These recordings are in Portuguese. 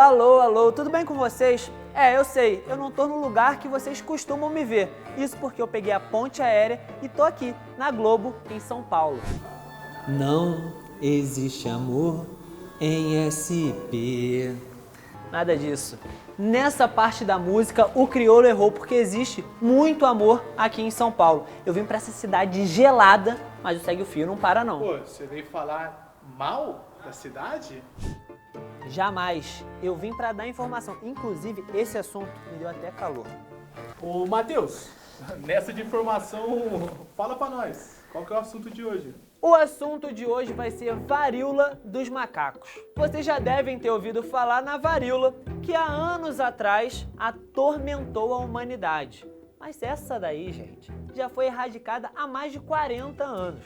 Alô, tudo bem com vocês? Eu sei, eu não tô no lugar que vocês costumam me ver. Isso porque eu peguei a ponte aérea e tô aqui, na Globo, em São Paulo. Não existe amor em SP. Nada disso. Nessa parte da música, o crioulo errou porque existe muito amor aqui em São Paulo. Eu vim pra essa cidade gelada, mas o Segue o Fio não para não. Pô, você veio falar mal da cidade? Jamais. Eu vim pra dar informação. Inclusive, esse assunto me deu até calor. Ô, Matheus, nessa de informação, fala pra nós. Qual que é o assunto de hoje? O assunto de hoje vai ser varíola dos macacos. Vocês já devem ter ouvido falar na varíola que há anos atrás atormentou a humanidade. Mas essa daí, gente, já foi erradicada há mais de 40 anos.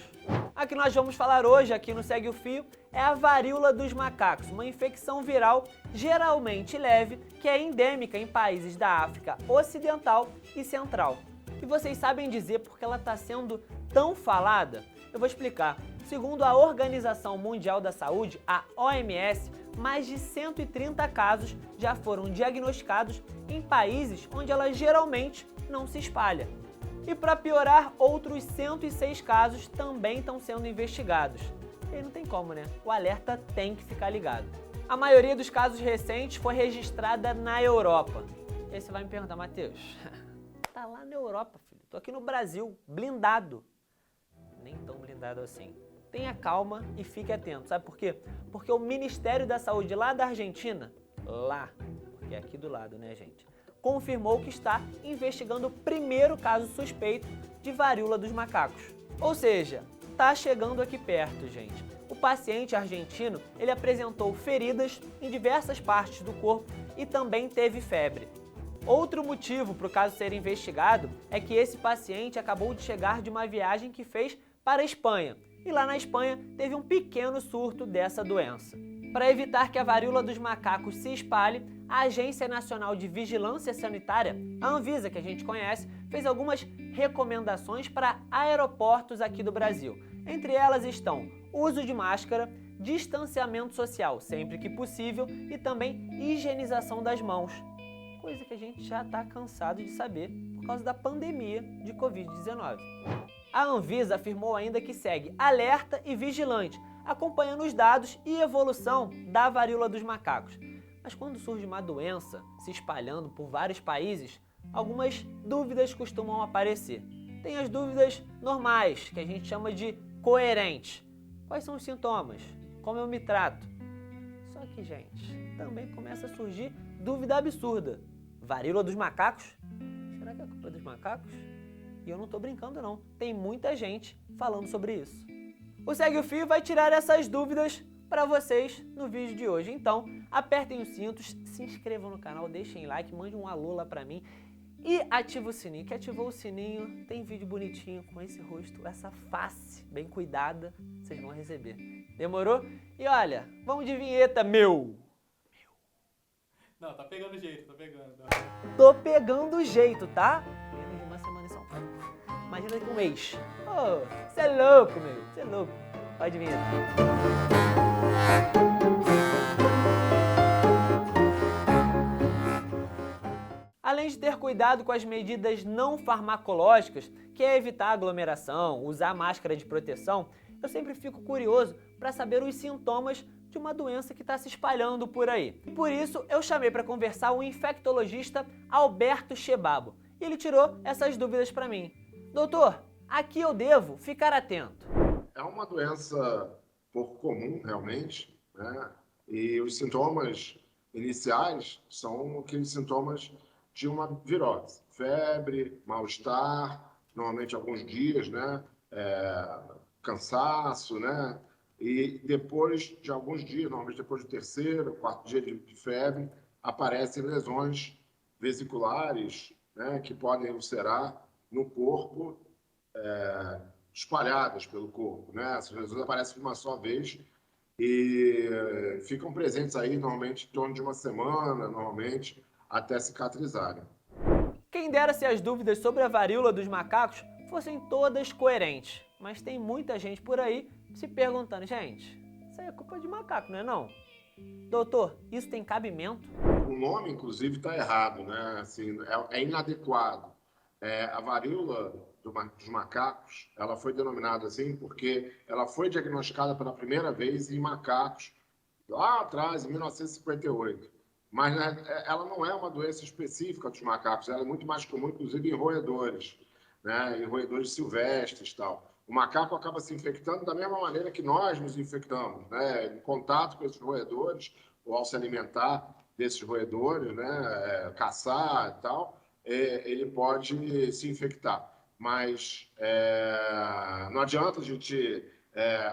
A que nós vamos falar hoje aqui no Segue o Fio é a varíola dos macacos, uma infecção viral geralmente leve que é endêmica em países da África Ocidental e Central. E vocês sabem dizer por que ela está sendo tão falada? Eu vou explicar. Segundo a Organização Mundial da Saúde, a OMS, mais de 130 casos já foram diagnosticados em países onde ela geralmente não se espalha. E para piorar, outros 106 casos também estão sendo investigados. E aí não tem como, né? O alerta tem que ficar ligado. A maioria dos casos recentes foi registrada na Europa. E aí você vai me perguntar, Matheus, tá lá na Europa, filho. Tô aqui no Brasil, blindado. Nem tão blindado assim. Tenha calma e fique atento. Sabe por quê? Porque o Ministério da Saúde lá da Argentina, porque é aqui do lado, né, gente, confirmou que está investigando o primeiro caso suspeito de varíola dos macacos. Ou seja, tá chegando aqui perto, gente. O paciente argentino, ele apresentou feridas em diversas partes do corpo e também teve febre. Outro motivo para o caso ser investigado é que esse paciente acabou de chegar de uma viagem que fez para a Espanha. E lá na Espanha teve um pequeno surto dessa doença. Para evitar que a varíola dos macacos se espalhe, a Agência Nacional de Vigilância Sanitária, a Anvisa, que a gente conhece, fez algumas recomendações para aeroportos aqui do Brasil. Entre elas estão uso de máscara, distanciamento social sempre que possível e também higienização das mãos. Coisa que a gente já está cansado de saber por causa da pandemia de Covid-19. A Anvisa afirmou ainda que segue alerta e vigilante, acompanhando os dados e evolução da varíola dos macacos. Mas quando surge uma doença se espalhando por vários países, algumas dúvidas costumam aparecer. Tem as dúvidas normais, que a gente chama de coerentes. Quais são os sintomas? Como eu me trato? Só que, gente, também começa a surgir dúvida absurda. Varíola dos macacos? Será que é culpa dos macacos? E eu não tô brincando não, tem muita gente falando sobre isso. O Segue o Fio vai tirar essas dúvidas para vocês no vídeo de hoje. Então, apertem os cintos, se inscrevam no canal, deixem like, mande um alô lá pra mim e ativa o sininho. Que ativou o sininho, tem vídeo bonitinho com esse rosto, essa face bem cuidada, vocês vão receber. Demorou? E olha, vamos de vinheta, meu! Não, tá pegando jeito, tá pegando. Tô pegando o jeito, tá? Menos de uma semana em São Paulo. Imagina daqui um mês. Você é louco, meu. Você é louco. Pode vir. Além de ter cuidado com as medidas não farmacológicas, que é evitar aglomeração, usar máscara de proteção, eu sempre fico curioso para saber os sintomas de uma doença que está se espalhando por aí. E por isso eu chamei para conversar o infectologista Alberto Chebabo. E ele tirou essas dúvidas para mim. Doutor, aqui eu devo ficar atento. É uma doença pouco comum, realmente, né? E os sintomas iniciais são aqueles sintomas de uma virose. Febre, mal-estar, normalmente alguns dias, né? Cansaço, né? E depois de alguns dias, normalmente depois do terceiro, quarto dia de febre, aparecem lesões vesiculares, né? Que podem ulcerar no corpo, espalhadas pelo corpo, né? Essas lesões aparecem de uma só vez e ficam presentes aí normalmente em torno de uma semana, normalmente, até cicatrizarem. Quem dera se as dúvidas sobre a varíola dos macacos fossem todas coerentes, mas tem muita gente por aí se perguntando, gente, isso aí é culpa de macaco, não é não? Doutor, isso tem cabimento? O nome, inclusive, está errado, né? Assim, é inadequado. A varíola dos macacos, ela foi denominada assim porque ela foi diagnosticada pela primeira vez em macacos lá atrás, em 1958. Mas, né, ela não é uma doença específica dos macacos, ela é muito mais comum, inclusive, em roedores, né? Em roedores silvestres e tal. O macaco acaba se infectando da mesma maneira que nós nos infectamos, né? Em contato com esses roedores, ou ao se alimentar desses roedores, né? Caçar e tal, ele pode se infectar. Mas não adianta a gente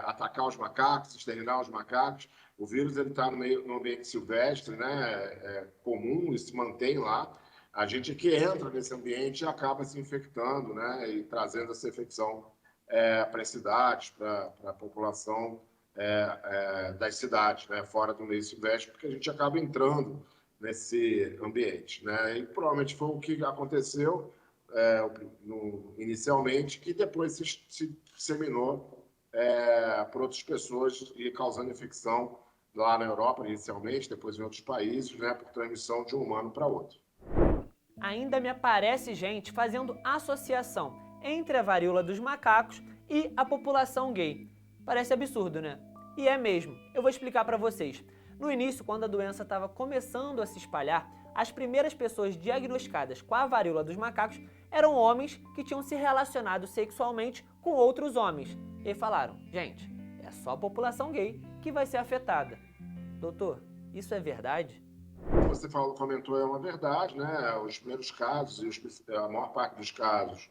atacar os macacos, exterminar os macacos. O vírus está no ambiente silvestre, né? Comum e se mantém lá. A gente que entra nesse ambiente acaba se infectando, né? E trazendo essa infecção para as cidades, para a população das cidades, né? Fora do meio silvestre, porque a gente acaba entrando nesse ambiente, né? E provavelmente foi o que aconteceu inicialmente, que depois se disseminou por outras pessoas e causando infecção lá na Europa inicialmente, depois em outros países, né? Por transmissão de um humano para outro. Ainda me aparece gente fazendo associação entre a varíola dos macacos e a população gay. Parece absurdo, né? E é mesmo. Eu vou explicar para vocês. No início, quando a doença estava começando a se espalhar, as primeiras pessoas diagnosticadas com a varíola dos macacos eram homens que tinham se relacionado sexualmente com outros homens. E falaram, gente, é só a população gay que vai ser afetada. Doutor, isso é verdade? Você comentou, é uma verdade, né? Os primeiros casos, e a maior parte dos casos,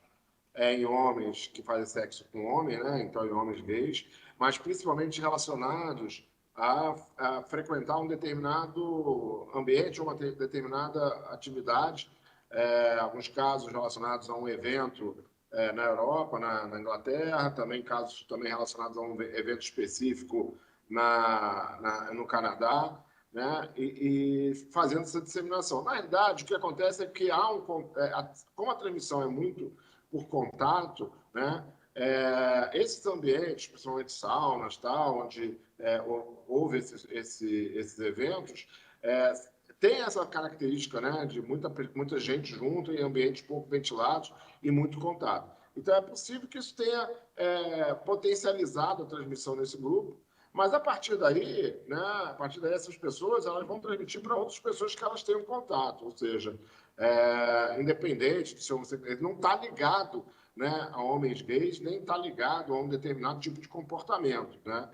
é em homens que fazem sexo com homem, né? Então, em homens gays, mas principalmente relacionados a frequentar um determinado ambiente, uma determinada atividade, alguns casos relacionados a um evento na Europa, na Inglaterra, também casos também relacionados a um evento específico no Canadá, né? E fazendo essa disseminação. Na realidade, o que acontece é que como a transmissão é muito por contato, né? Esses ambientes, principalmente saunas, tal, onde houve esses eventos, tem essa característica, né, de muita gente junto em ambientes pouco ventilados e muito contato. Então, é possível que isso tenha potencializado a transmissão nesse grupo, mas a partir daí, essas pessoas elas vão transmitir para outras pessoas que elas tenham contato, ou seja, independente de ser homossexual, ele não está ligado, né, a homens gays, nem está ligado a um determinado tipo de comportamento, né?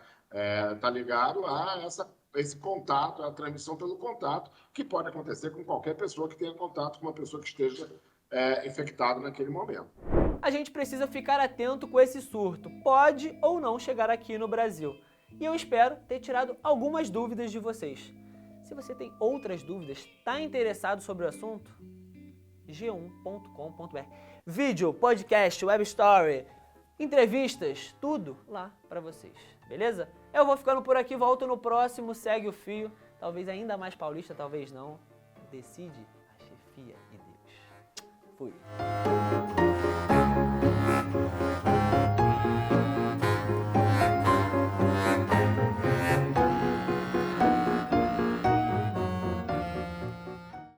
Está ligado a esse contato, a transmissão pelo contato, que pode acontecer com qualquer pessoa que tenha contato com uma pessoa que esteja infectada naquele momento. A gente precisa ficar atento com esse surto. Pode ou não chegar aqui no Brasil. E eu espero ter tirado algumas dúvidas de vocês. Se você tem outras dúvidas, está interessado sobre o assunto? g1.com.br. Vídeo, podcast, web story, entrevistas, tudo lá para vocês, beleza? Eu vou ficando por aqui, volto no próximo Segue o Fio, talvez ainda mais paulista, talvez não. Decide a chefia e Deus. Fui.